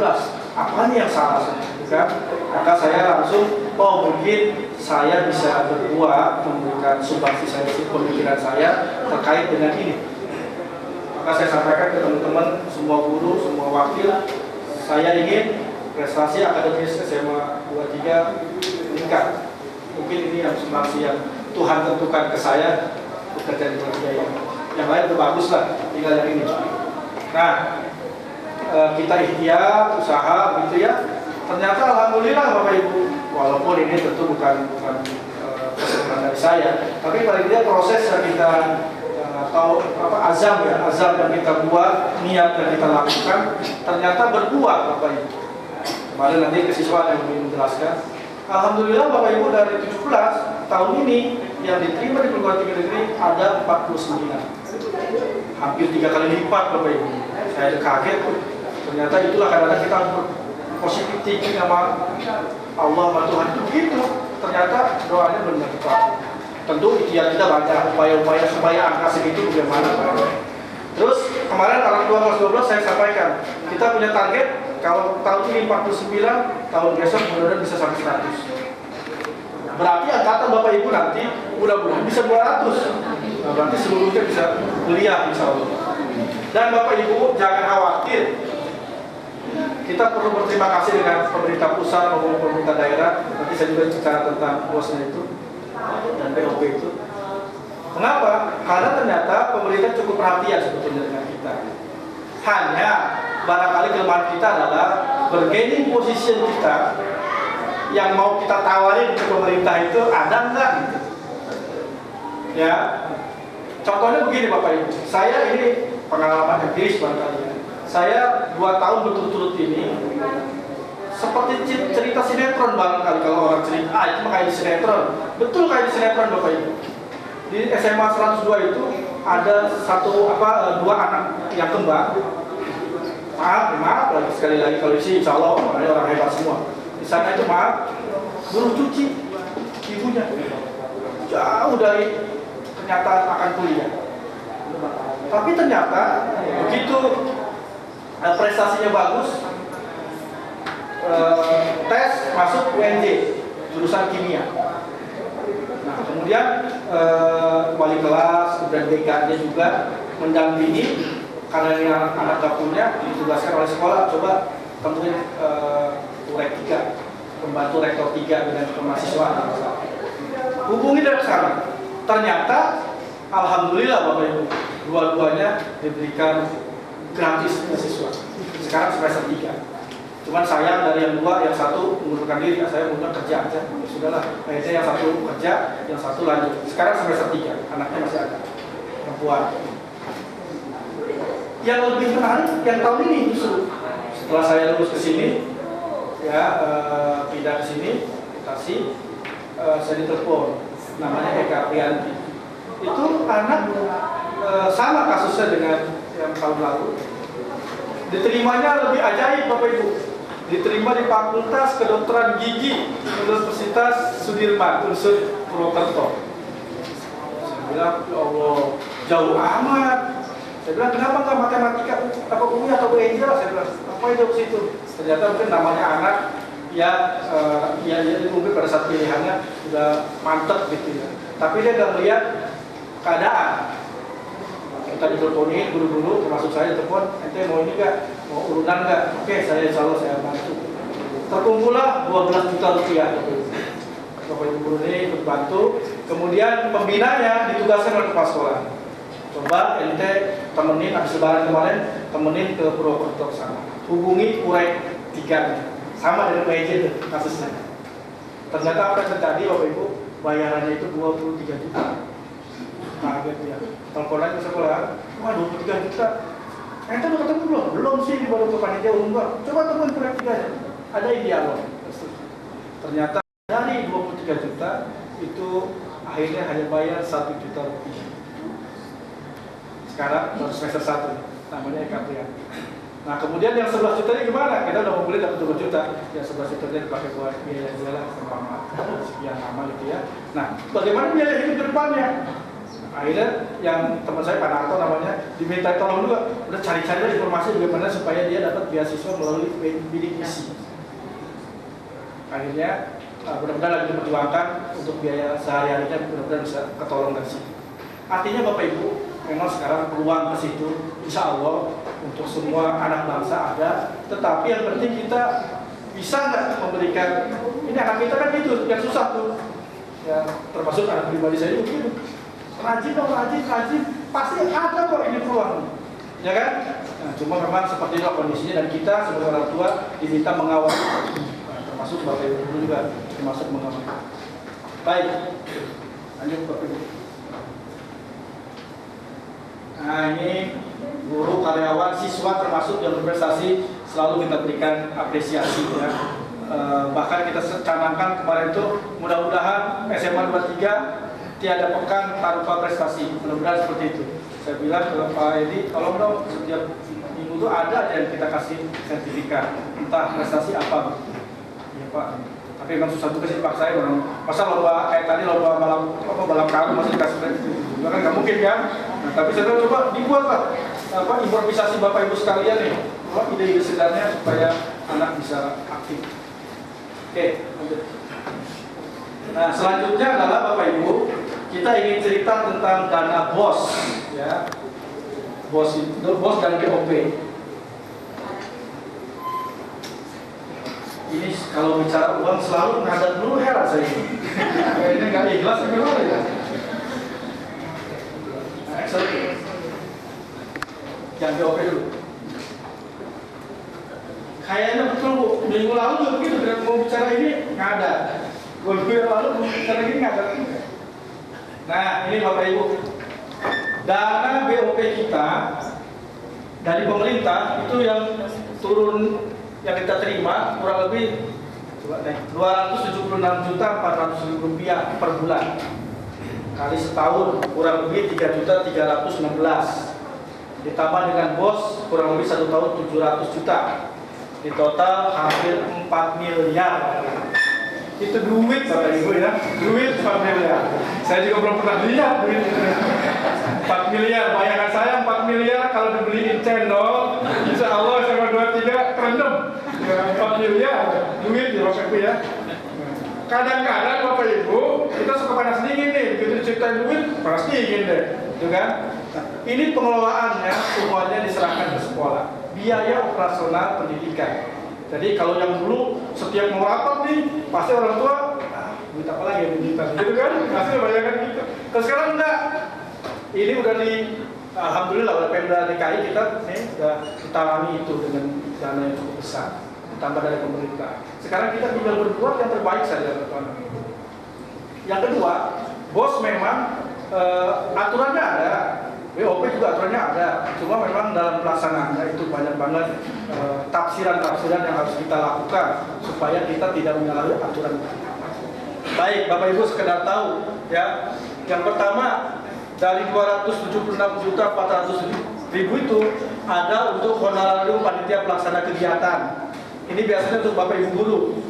A: Apa nih yang salah? Kan? Maka saya langsung, mungkin saya bisa berbuat memberikan sumbangsi saya, pemikiran saya terkait dengan ini. Maka saya sampaikan ke teman-teman, semua guru, semua wakil, saya ingin prestasi akademis SMA 23 meningkat. Mungkin ini yang sumbangsi yang Tuhan tentukan ke saya bekerja di Brawijaya. Yang lain udah bagus lah, tinggal yang ini. Nah, kita ikhtiar, usaha, gitu ya. Ternyata alhamdulillah Bapak Ibu, walaupun ini tentu bukan kesempatan dari saya, tapi paling tidak proses yang kita azam yang kita buat, niat yang kita lakukan, ternyata berbuah Bapak Ibu. Kemarin nanti kesiswaan yang ingin menjelaskan. Alhamdulillah Bapak Ibu dari 17 tahun ini yang diterima di perguruan tinggi negeri ada 49. Hampir 3 kali lipat Bapak Ibu. Saya kaget, ternyata itulah kadang-kadang kita positif thinking sama Allah sama Tuhan itu begitu. Ternyata doanya benar Pak. Tentu ikhtiar kita banyak upaya-upaya supaya angka segitu bagaimana Pak. Terus kemarin tanggal 12 saya sampaikan kita punya target kalau tahun ini 49, tahun besok mudah-mudahan bisa sampai 100. Berarti angkatan Bapak Ibu nanti mudah-mudahan bisa 200. Nah, berarti seluruhnya bisa kuliah insya Allah. Dan Bapak Ibu jangan khawatir. Kita perlu berterima kasih dengan pemerintah pusat maupun pemerintah daerah. Nanti saya juga bicara tentang bosnya itu dan POP itu. Mengapa? Karena ternyata pemerintah cukup perhatian sebetulnya dengan kita. Hanya barangkali kelemahan kita adalah bargaining position kita yang mau kita tawarin ke pemerintah itu ada enggak gitu. Ya. Contohnya begini Bapak Ibu. Saya ini pengalaman empiris barangkali ya. Saya 2 tahun berturut-turut ini seperti cerita sinetron barangkali kalau orang cerita, itu kayak di sinetron. Betul kayak di sinetron Bapak Ibu. Di SMA 102 itu ada dua anak yang kembar. Maaf lagi sekali lagi kalau isi insya Allah orang hebat semua. Di sana itu buruh cuci ibunya. Jauh dari kenyataan akan kuliah. Tapi ternyata begitu prestasinya bagus, tes masuk UNJ jurusan kimia. Nah, kemudian wali kelas dan DK-nya juga mendampingi karena ini anak dapurnya ditugaskan oleh sekolah, coba temuin Urek 3, pembantu rektor 3 dengan kemahasiswaan. Hubungi dari sana. Ternyata alhamdulillah Bapak Ibu, dua-duanya diberikan gratis beasiswa. Sekarang semester 3. Cuman sayang dari yang 2, yang 1 mengundurkan diri, saya maunya kerja aja. Ya sudahlah, akhirnya yang 1 kerja, yang 1 lanjut. Sekarang semester 3, anaknya masih ada, perempuan. Yang lebih menarik, yang tahun ini justru setelah saya lulus ke sini, ya pindah ke sini, mutasi, saya ditelepon, namanya Eka Prianti. Itu anak sama kasusnya dengan yang tahun lalu. Diterimanya lebih ajaib Bapak Ibu. Diterima di Fakultas Kedokteran Gigi Universitas Sudirman, Unsur Purwokerto. Saya bilang, ya Allah, jauh amat. Saya bilang, kenapa nggak matematika, apa kuliah atau UNJ? Saya bilang, apa itu ke situ? Ternyata mungkin namanya anak, ya mungkin pada saat pilihannya sudah mantep gitu ya. Tapi dia nggak melihat keadaan. Kita diteleponin guru-guru, termasuk saya telepon, ente mau ini nggak? Mau urunan nggak? Oke, saya insya Allah saya bantu. Terkumpullah 12 juta rupiah. Bapak Ibu guru ini ikut bantu. Kemudian pembinanya ditugaskan oleh kepala sekolah. Coba ente temenin, habis lebaran kemarin, temenin ke Purwokerto sana. Hubungi Urek 3, sama dengan PJ itu kasusnya. Ternyata apa yang terjadi Bapak Ibu? Bayarannya itu 23 juta. Kaget ya. Teleponan ke sekolah, 23 juta. Ente udah ketemu belum? Belum sih, baru ke panitia umum. Coba temuin Urek 3-nya. Ada dialog. Ternyata dari 23 juta itu akhirnya hanya bayar 1 juta rupiah. Sekarang baru semester 1, namanya Eka Prianti. Nah kemudian yang 11 juta ini gimana? Kita udah mau beli dapat 2 juta, yang 11 juta ini dipakai buat biaya jalan selama sekian lama gitu ya. Nah bagaimana biaya hidup ke depannya? Akhirnya yang teman saya Pak Narto namanya diminta tolong juga, udah cari-cari informasi bagaimana supaya dia dapat beasiswa melalui bidik misi. Akhirnya benar-benar lagi diperjuangkan untuk biaya sehari-harinya, benar-benar bisa ketolong dari situ. Artinya Bapak Ibu, memang sekarang peluang ke situ, insya Allah untuk semua anak bangsa ada. Tetapi yang penting kita bisa nggak memberikan, ini anak kita kan gitu, yang susah tuh, ya termasuk anak pribadi saya juga gitu. Rajin dong, rajin, pasti ada kok ini peluang, ya kan? Nah, cuma memang seperti itu kondisinya dan kita sebagai orang tua diminta mengawasi, termasuk Bapak Ibu juga termasuk mengawasi. Baik, lanjut Bapak Ibu. Nah ini guru, karyawan, siswa termasuk yang berprestasi selalu kita berikan apresiasi ya. Bahkan kita canangkan kemarin itu mudah-mudahan SMA 23 tiada pekan tanpa prestasi, mudah-mudahan seperti itu. Saya bilang ke Pak Edi, tolong dong setiap minggu itu ada aja yang kita kasih sertifikat, entah prestasi apa. Ya Pak, tapi memang susah juga sih Pak saya, masa lomba kayak tadi lomba balap karung masih dikasih sertifikat, kan nggak mungkin kan? Nah, tapi saya coba dibuat Pak, improvisasi Bapak Ibu sekalian nih, ide-ide sebenarnya supaya anak bisa aktif. Oke, lanjut. Nah selanjutnya adalah Bapak Ibu, kita ingin cerita tentang dana BOS, ya, BOS dan BOP. Ini kalau bicara uang selalu ngadat dulu, heran saya ini. Kayaknya nggak ikhlas gimana ya? Nah, yang BOP dulu. Kayaknya betul Bu, minggu lalu juga begitu, mau bicara ini nggak ada. Minggu lalu mau bicara ini nggak ada. Nah ini Bapak Ibu, dana BOP kita dari pemerintah itu yang turun, yang kita terima kurang lebih 276.400.000 rupiah per bulan, kali setahun kurang lebih 3.316.000, ditambah dengan BOS kurang lebih 1 tahun 700 juta, di total hampir 4 miliar. Itu duit Bapak Ibu ya, duit 4 miliar. Saya juga belum pernah lihat duit 4 miliar. Bayangan saya 4 miliar kalau dibeliin cendol, insya Allah sama 2-3 kerendam. 4 miliar duit ya Bapak Ibu ya. Kadang-kadang Bapak Ibu kita suka panas dingin nih, begitu diceritain duit panas dingin deh, gitu kan? Nah, ini pengelolaannya semuanya diserahkan ke sekolah, biaya operasional pendidikan. Jadi kalau yang dulu setiap mau rapat nih pasti orang tua, duit apa lagi yang digital, gitu kan? Pasti bayangkan gitu. Kalau sekarang enggak, ini udah alhamdulillah oleh Pemda DKI kita nih udah ditangani itu dengan dana yang cukup besar, ditambah dari pemerintah. Sekarang kita tinggal berbuat yang terbaik saja. Yang kedua, BOS memang aturannya ada, BOP juga aturannya ada, cuma memang dalam pelaksanaannya itu banyak banget tafsiran-tafsiran yang harus kita lakukan supaya kita tidak menyalahi aturan. Baik, Bapak Ibu sekedar tahu ya. Yang pertama, dari 276.400.000 itu ada untuk honorarium panitia pelaksana kegiatan. Ini biasanya untuk Bapak Ibu guru.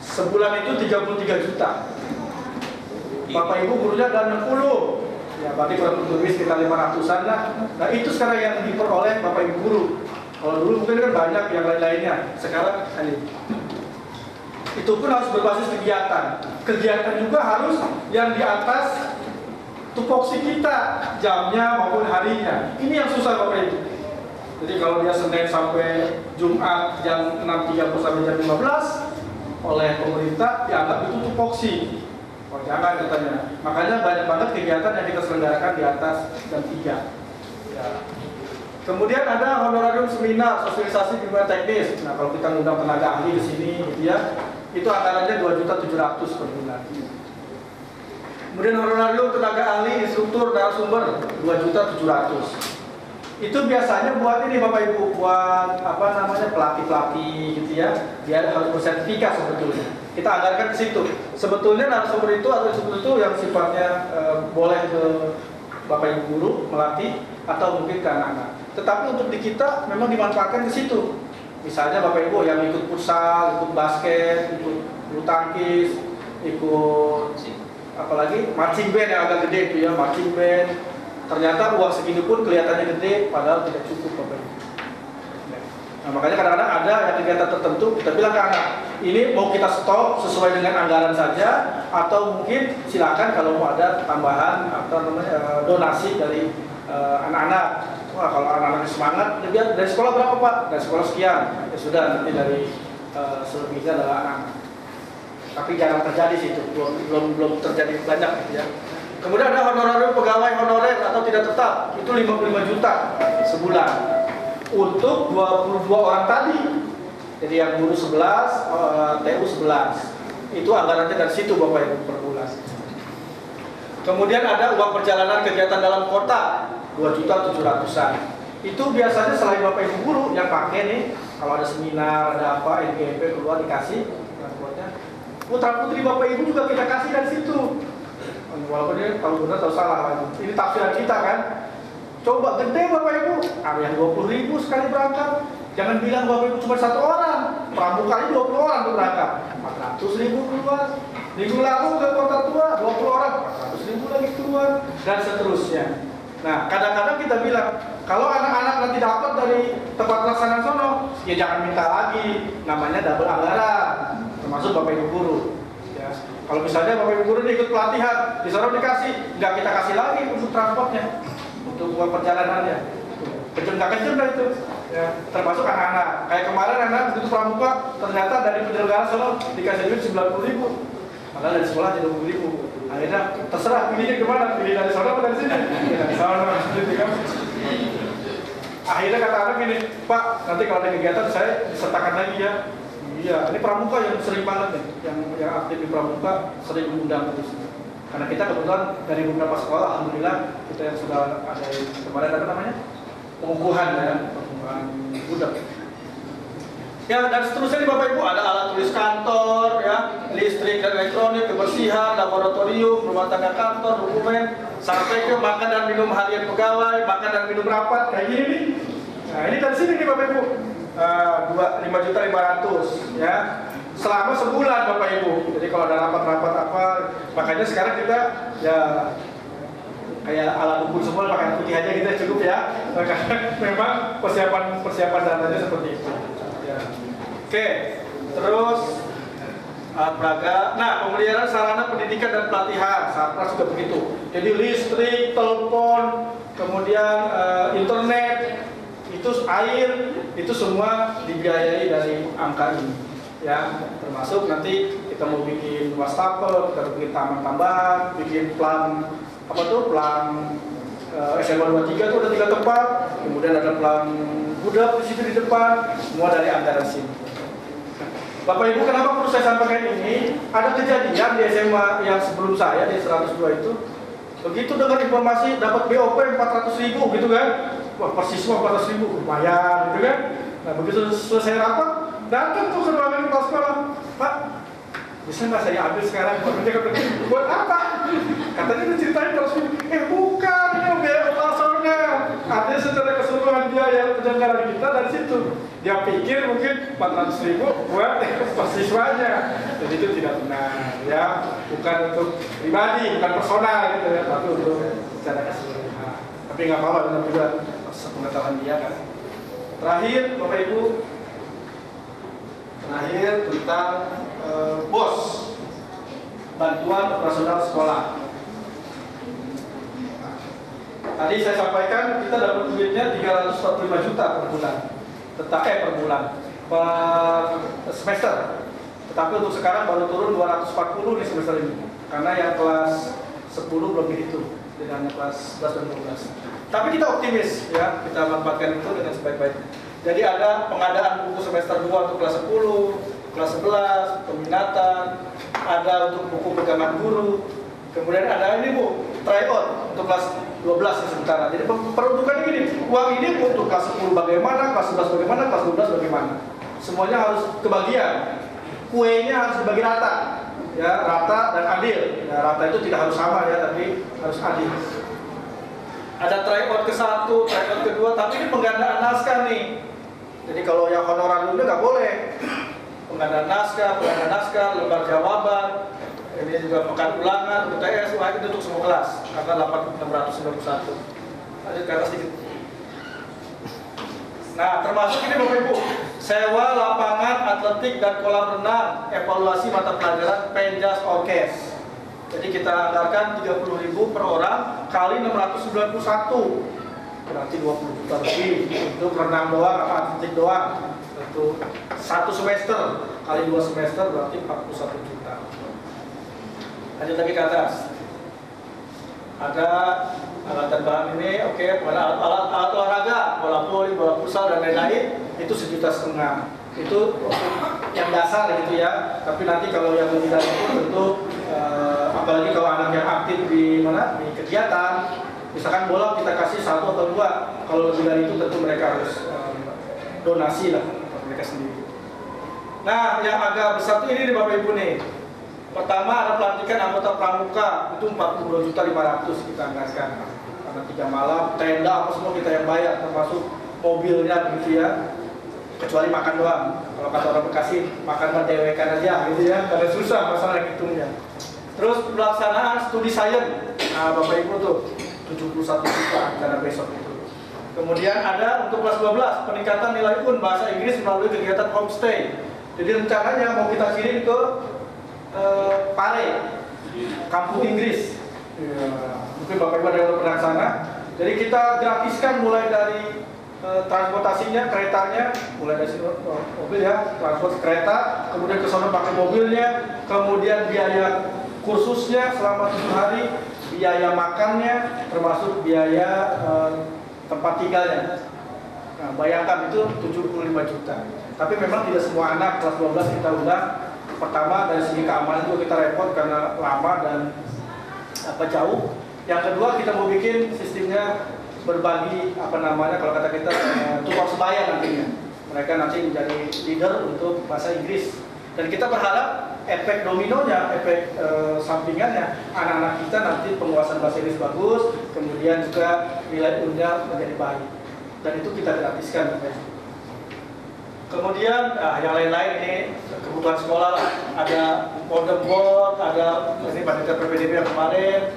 A: Sebulan itu 33 juta. Bapak Ibu gurunya ada 60. Ya, berarti kurang lebih sekitar 500-an lah. Nah, itu sekarang yang diperoleh Bapak Ibu guru. Kalau dulu mungkin kan banyak yang lain-lainnya. Sekarang ini. Itu pun harus berbasis kegiatan. Kegiatan juga harus yang di atas tupoksi kita, jamnya maupun harinya. Ini yang susah Bapak Ibu. Jadi kalau dia Senin sampai Jumat jam 6.30 sampai jam 15 oleh pemerintah dianggap itu tupoksi. Oh, jangan katanya. Makanya banyak banget kegiatan yang kita selenggarakan di atas jam 3. Ya. Kemudian ada honorarium seminar, sosialisasi bimbingan teknis. Nah, kalau kita ngundang tenaga ahli di sini gitu ya, itu anggarannya 2.700.000 per bulan. Kemudian honorarium tenaga ahli, instruktur, narasumber 2.700.000. Itu biasanya buat ini Bapak Ibu, buat apa namanya pelatih-pelatih gitu ya. Dia harus bersertifikat sebetulnya. Kita anggarkan ke situ. Sebetulnya narasumber itu atau instruktur itu yang sifatnya boleh ke Bapak Ibu guru melatih atau mungkin ke anak-anak.
C: tetapi untuk di kita memang dimanfaatkan ke situ. Misalnya Bapak Ibu yang ikut futsal, ikut basket, ikut bulu tangkis, ikut apalagi marching band yang agak gede itu ya, marching band. Ternyata uang segini pun kelihatannya gede, padahal tidak cukup Bapak Ibu. Nah, makanya kadang-kadang ada yang kegiatan tertentu kita bilang ke anak, ini mau kita stop sesuai dengan anggaran saja, atau mungkin silakan kalau mau ada tambahan atau namanya donasi dari anak-anak. Wah, kalau anak-anak semangat, dia dari sekolah berapa Pak? Dari sekolah sekian. Ya sudah, nanti dari selebihnya adalah anak. Tapi jarang terjadi sih itu, belum terjadi banyak gitu ya. Kemudian ada honorer pegawai honorer atau tidak tetap, itu 55 juta sebulan untuk 22 orang tadi. Jadi yang guru 11, TU 11. Itu anggarannya dari situ Bapak Ibu per bulan. Kemudian ada uang perjalanan kegiatan dalam kota 2.700.000-an. Itu biasanya selain Bapak Ibu guru yang pakai nih, kalau ada seminar, ada apa, NGP keluar dikasih transportnya. Putra putri Bapak Ibu juga kita kasih dari situ. Walaupun ini tahu benar tahu salah, ini tafsiran kita kan. Coba gede Bapak Ibu, ada yang 20.000 sekali berangkat. Jangan bilang Bapak Ibu cuma satu orang, pramuka ini 20 orang tuh berangkat, 400.000 keluar. Minggu lalu ke kota tua 20 orang, 400.000 lagi keluar, dan seterusnya. Nah, kadang-kadang kita bilang kalau anak-anak nanti dapat dari tempat pelaksanaan sono, ya jangan minta lagi, namanya double anggaran, termasuk Bapak Ibu guru. Ya. Kalau misalnya Bapak Ibu guru ikut pelatihan, di sono dikasih, nggak kita kasih lagi untuk transportnya, untuk uang perjalanannya. Kejem nggak kejem dah itu. Ya, termasuk anak-anak. Kayak kemarin anak begitu pramuka, ternyata dari penyelenggara sono dikasih duit 90.000. Padahal dari sekolah jadi 20.000. Akhirnya terserah pilihnya kemana, pilih dari sono atau dari sini. Dari sono, gitu kan. Akhirnya kata anak gini, Pak, nanti kalau ada kegiatan saya disertakan lagi ya. Iya, ini pramuka yang sering banget nih, yang aktif di pramuka sering diundang terus. Karena kita kebetulan dari beberapa sekolah, alhamdulillah kita yang sudah ada kemarin apa namanya pengukuhan ya, pengukuhan budak. Ya, dan seterusnya nih Bapak Ibu, ada alat tulis kantor, ya, listrik dan elektronik, kebersihan, laboratorium, rumah tangga kantor, dokumen, sampai ke makan dan minum harian pegawai, makan dan minum rapat, kayak gini nih. Nah, ini dari sini nih Bapak Ibu, 5.500.000 ya, selama sebulan Bapak Ibu. Jadi kalau ada rapat-rapat apa, makanya sekarang kita ya kayak alat ukur semua pakai putih aja kita cukup ya. Memang persiapan dananya seperti itu. Ya. Oke, terus praga. Nah, pemeliharaan sarana pendidikan dan pelatihan, Satras juga begitu. Jadi listrik, telepon, kemudian internet, itu air, itu semua dibiayai dari angka ini. Ya, termasuk nanti kita mau bikin wastafel, kita bikin taman tambahan, bikin plan apa tuh plan SMA 23 itu ada 3 tempat, kemudian ada plan budak di situ di depan, semua dari anggaran sini. Bapak Ibu, kenapa perlu saya sampaikan ini? Ada kejadian di SMA yang sebelum saya di 102 itu, begitu dengar informasi dapat BOP 400.000 gitu kan, wah persiswa 400.000 lumayan gitu kan. Nah begitu selesai rapat, datang tuh ke ruangan kepala sekolah, Pak, bisa nggak saya ambil sekarang? Buat apa? Katanya diceritain terus, bukan, ini biaya operasionalnya. Artinya secara keseluruhan biaya penyelenggaraan kita dari situ. Dia pikir mungkin 400.000 buat siswanya. Jadi itu tidak benar, ya. Bukan untuk pribadi, bukan personal gitu ya, tapi untuk secara keseluruhan. Tapi nggak apa-apa, benar juga pengetahuan dia kan. Terakhir, Bapak Ibu, terakhir tentang BOS, bantuan operasional sekolah. Tadi saya sampaikan kita dapat duitnya 345 juta per bulan, per bulan, per semester. Tetapi untuk sekarang baru turun 240 di semester ini, karena yang kelas 10 belum dihitung, dengan kelas 11 dan 12. Tapi kita optimis ya, kita manfaatkan itu dengan sebaik-baiknya. Jadi ada pengadaan buku semester 2 untuk kelas 10, kelas 11, peminatan, ada untuk buku pegangan guru, kemudian ada ini Bu, tryout untuk kelas 12 sementara. Jadi peruntukannya gini, uang ini untuk kelas 10 bagaimana, kelas 11 bagaimana, kelas 12 bagaimana. Semuanya harus kebagian, kuenya harus dibagi rata, ya rata dan adil. Ya, rata itu tidak harus sama ya, tapi harus adil. Ada tryout ke-1, tryout ke-2, tapi ini penggandaan naskah nih. Jadi kalau yang honorar dulu nggak boleh. Penggandaan naskah, lembar jawaban, ini juga pekan ulangan, UTS, itu untuk semua kelas karena 8691. Lanjut ke atas sedikit. Nah, termasuk ini Bapak Ibu, sewa lapangan atletik dan kolam renang, evaluasi mata pelajaran Penjas Orkes. Jadi kita anggarkan 30.000 per orang kali 691, berarti 20 juta lebih untuk renang doang, atletik doang. Untuk 1 semester kali 2 semester berarti 41 juta. Lanjut lagi ke atas. Ada alat bahan ini, oke, alat olahraga, bola voli, bola futsal dan lain-lain itu 1,5 juta. Itu yang dasar gitu ya. Tapi nanti kalau yang lebih dari itu tentu apalagi kalau anak yang aktif di mana di kegiatan, misalkan bola kita kasih 1 atau 2, kalau lebih dari itu tentu mereka harus donasi lah mereka sendiri. Nah, yang agak besar tuh ini nih Bapak Ibu nih. Pertama ada pelantikan anggota pramuka, itu 42.500.000 kita anggarkan. Karena 3 malam, tenda apa semua kita yang bayar, termasuk mobilnya gitu ya. Kecuali makan doang. Kalau kata orang Bekasi, makan mendewekan aja gitu ya, karena susah masalah hitungnya. Terus pelaksanaan studi sains. Nah, Bapak Ibu tuh 71 juta karena besok itu. Kemudian ada untuk kelas 12 peningkatan nilai UN bahasa Inggris melalui kegiatan homestay. Jadi rencananya mau kita kirim ke Pare, kampung Inggris. Ya, mungkin Bapak Ibu ada yang pernah sana. Jadi kita gratiskan mulai dari transportasinya, keretanya, mulai dari mobil ya, transport kereta, kemudian ke sana pakai mobilnya, kemudian biaya kursusnya selama 7 hari, biaya makannya, termasuk biaya tempat tinggalnya. Nah, bayangkan itu 75 juta. Tapi memang tidak semua anak kelas 12 kita undang. Pertama dari segi keamanan itu kita repot karena lama dan jauh. Yang kedua kita mau bikin sistemnya berbagi kalau kata kita tukar sebaya nantinya. Mereka nanti menjadi leader untuk bahasa Inggris. Dan kita berharap efek dominonya, efek sampingannya, anak-anak kita nanti penguasaan bahasa Inggris bagus, kemudian juga nilai UN-nya menjadi baik. Dan itu kita gratiskan. Kemudian yang lain-lain ini kebutuhan sekolah lah. Ada modem board, ada ini panitia PPDB yang kemarin,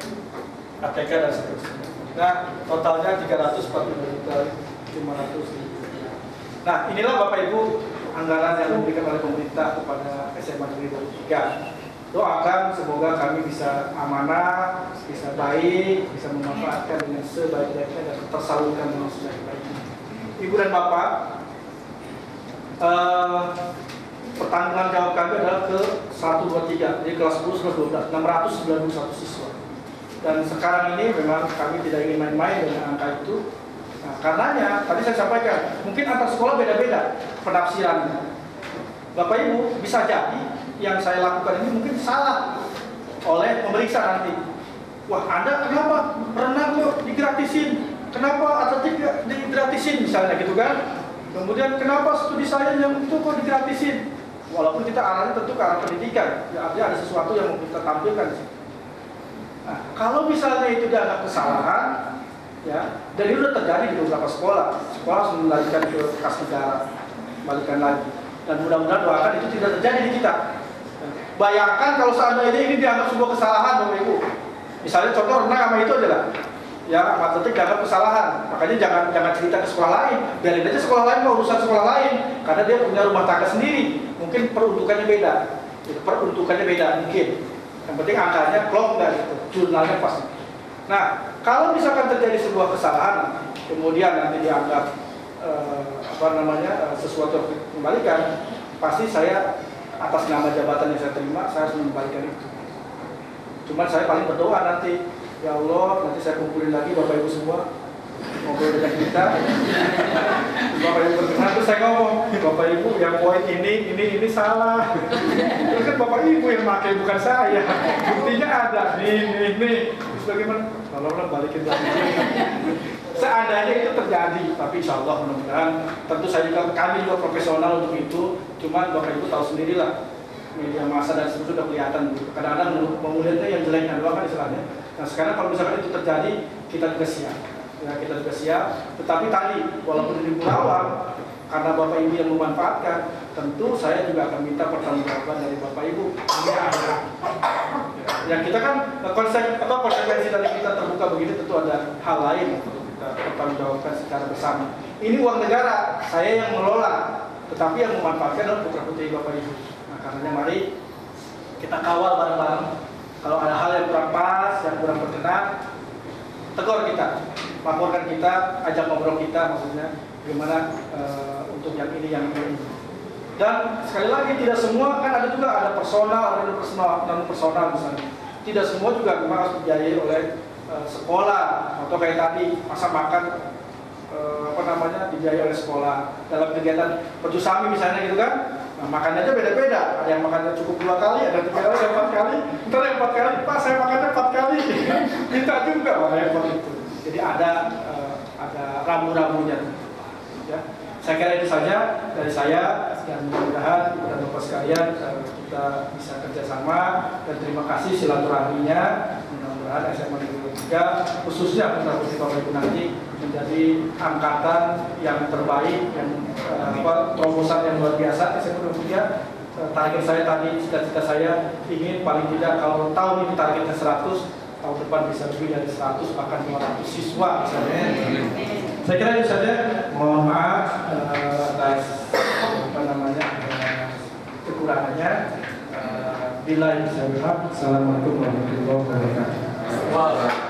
C: ATK dan seterusnya. Nah, totalnya 345.500. Nah, inilah Bapak Ibu anggaran yang diberikan oleh pemerintah kepada SMA Negeri 23. Doakan semoga kami bisa amanah, bisa baik, bisa memanfaatkan dengan sebaik-baiknya dan tersalurkan dengan sebaik-baiknya. Ibu dan Bapak, pertanggungan jawab kami adalah ke 1, 2, 3, jadi kelas 10, 11, 12, 691 siswa. Dan sekarang ini memang kami tidak ingin main-main dengan angka itu. Nah, karenanya tadi saya sampaikan, mungkin antar sekolah beda-beda penafsirannya. Bapak Ibu bisa jadi yang saya lakukan ini mungkin salah oleh pemeriksa nanti. Wah, Anda kenapa renang kok digratisin? Kenapa atletik digratisin misalnya gitu kan? Kemudian kenapa studi sains yang itu kok digratisin? Walaupun kita arahnya tentu ke arah pendidikan, ya artinya ada sesuatu yang mau kita tampilkan. Nah, kalau misalnya itu dianggap kesalahan, ya, dan itu sudah terjadi di beberapa sekolah harus melarikan ke kas negara, balikan lagi. Dan mudah-mudahan doakan itu tidak terjadi di kita. Bayangkan kalau seandainya ini dianggap sebuah kesalahan, Bapak Ibu. Misalnya contoh renang sama itu aja lah. Ya, atletik dianggap kesalahan. Makanya jangan cerita ke sekolah lain. Biarin aja sekolah lain mau urusan sekolah lain, karena dia punya rumah tangga sendiri. Mungkin peruntukannya beda. Peruntukannya beda mungkin. Yang penting angkanya klop nggak gitu, jurnalnya pas. Nah, kalau misalkan terjadi sebuah kesalahan, kemudian nanti dianggap sesuatu yang dikembalikan, pasti saya atas nama jabatan yang saya terima, saya harus mengembalikan itu. Cuman saya paling berdoa nanti, ya Allah, nanti saya kumpulin lagi Bapak Ibu semua, ngobrol dengan kita. Bapak Ibu berkenan, terus saya ngomong, Bapak Ibu yang poin ini salah. Itu kan Bapak Ibu yang pakai, bukan saya. Buktinya ada, nih. Terus bagaimana? Tolong balikin lagi. Seandainya itu terjadi, tapi insya Allah mudah-mudahan, tentu kami juga profesional untuk itu. Cuman Bapak Ibu tahu sendirilah, media massa dan seterusnya sudah kelihatan. Kadang-kadang mengulihatnya yang jeleknya doang kan istilahnya. Nah sekarang kalau misalkan itu terjadi, kita juga siap. ya kita juga siap. Tetapi tadi walaupun di awal karena Bapak Ibu yang memanfaatkan, tentu saya juga akan minta pertanggungjawaban dari Bapak Ibu. Ini ada. Ya kita kan konsekuensi dari kita terbuka begini tentu ada hal lain untuk kita pertanggungjawabkan secara bersama. Ini uang negara, saya yang mengelola, tetapi yang memanfaatkan adalah putra-putri Bapak Ibu. Nah, karenanya mari kita kawal bareng-bareng. Kalau ada hal yang kurang pas, yang kurang berkenan, tegur kita, laporkan kita, ajak ngobrol kita, maksudnya gimana untuk yang ini, yang ini. Dan sekali lagi tidak semua, kan ada juga ada personal, ada non personal misalnya. Tidak semua juga memang harus dibiayai oleh sekolah atau kayak tadi masa makan dibiayai oleh sekolah dalam kegiatan perjusami misalnya gitu kan. Nah, makannya aja beda-beda. Ada yang makannya cukup 2 kali, ada 3 kali, ada 4 kali. Ntar yang 4 kali, Pak saya makannya 4 kali. Minta juga repot itu. Jadi ada rambu-rambunya. Ya. Saya kira itu saja dari saya, dan mudah-mudahan Ibu dan Bapak sekalian kita bisa kerjasama, dan terima kasih silaturahminya. Mudah-mudahan SMA Negeri 3 khususnya putra-putri Bapak Ibu nanti menjadi angkatan yang terbaik, yang terobosan yang luar biasa. SMA Negeri 3 target saya tadi, cita-cita saya ingin paling tidak kalau tahun ini targetnya 100, tahun depan bisa lebih dari 100 bahkan 200 siswa misalnya. Saya kira itu saja. Mohon maaf atas kekurangannya. Bila bisa berhak. Assalamualaikum warahmatullahi wabarakatuh.